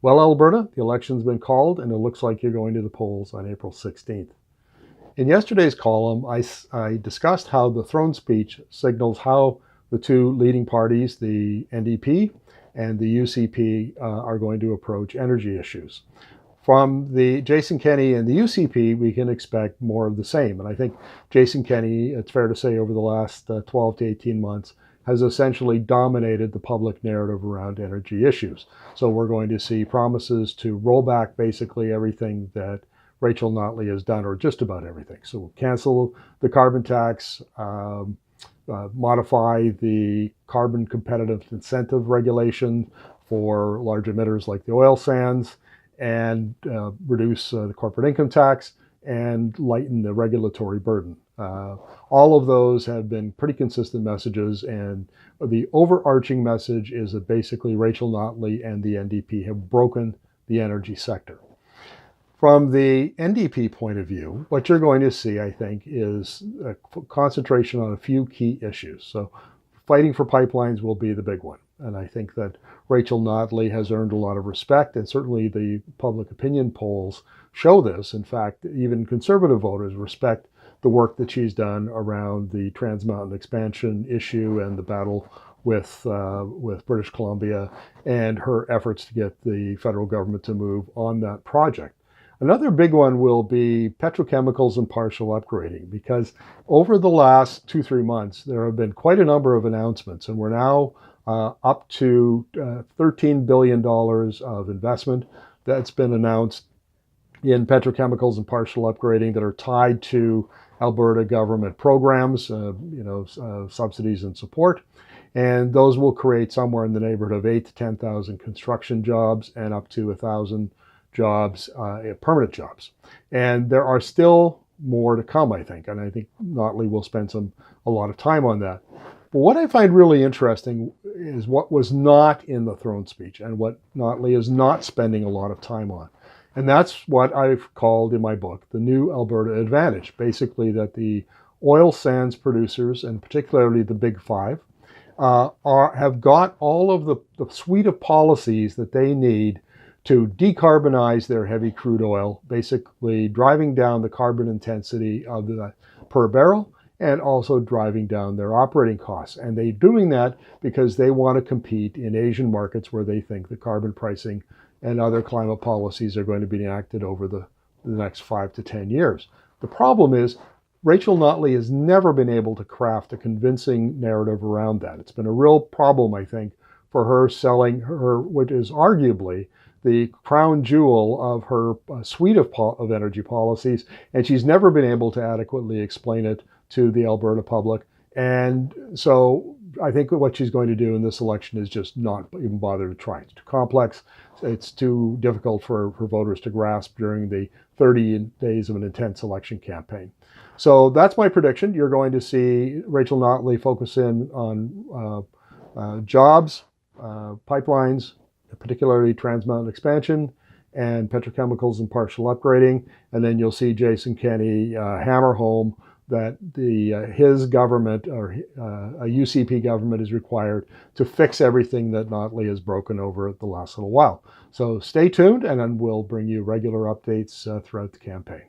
Well, Alberta, the election's been called, and it looks like you're going to the polls on April 16th. In yesterday's column, I discussed how the throne speech signals how the two leading parties, the NDP and the UCP, are going to approach energy issues. From the Jason Kenney and the UCP, we can expect more of the same. And I think Jason Kenney, it's fair to say, over the last 12 to 18 months, has essentially dominated the public narrative around energy issues. So we're going to see promises to roll back basically everything that Rachel Notley has done, or just about everything. So we'll cancel the carbon tax, modify the carbon competitive incentive regulation for large emitters like the oil sands, and reduce the corporate income tax and lighten the regulatory burden. All of those have been pretty consistent messages, and the overarching message is that basically Rachel Notley and the NDP have broken the energy sector. From the NDP point of view, what you're going to see, I think, is a concentration on a few key issues. So fighting for pipelines will be the big one. And I think that Rachel Notley has earned a lot of respect, and certainly the public opinion polls show this. In fact, even conservative voters respect the work that she's done around the Trans Mountain expansion issue and the battle with British Columbia, and her efforts to get the federal government to move on that project. Another big one will be petrochemicals and partial upgrading, because over the last 2-3 months, there have been quite a number of announcements, and we're now up to $13 billion of investment that's been announced in petrochemicals and partial upgrading that are tied to Alberta government programs, subsidies and support. And those will create somewhere in the neighborhood of 8,000 to 10,000 construction jobs and up to 1,000 jobs, permanent jobs. And there are still more to come, I think. And I think Notley will spend a lot of time on that. But what I find really interesting is what was not in the throne speech and what Notley is not spending a lot of time on. And that's what I've called in my book the new Alberta advantage. Basically that the oil sands producers, and particularly the Big Five, have got all of the suite of policies that they need to decarbonize their heavy crude oil, basically driving down the carbon intensity of the per barrel, and also driving down their operating costs. And they're doing that because they want to compete in Asian markets where they think the carbon pricing and other climate policies are going to be enacted over the next 5 to 10 years. The problem is Rachel Notley has never been able to craft a convincing narrative around that. It's been a real problem, I think, for her selling her, what is arguably the crown jewel of her suite of energy policies, and she's never been able to adequately explain it to the Alberta public. And so I think what she's going to do in this election is just not even bother to try. It's too complex. It's too difficult for voters to grasp during the 30 days of an intense election campaign. So that's my prediction. You're going to see Rachel Notley focus in on jobs, pipelines, particularly Trans Mountain expansion, and petrochemicals and partial upgrading. And then you'll see Jason Kenney hammer home that his government, or a UCP government, is required to fix everything that Notley has broken over the last little while. So stay tuned, and then we'll bring you regular updates throughout the campaign.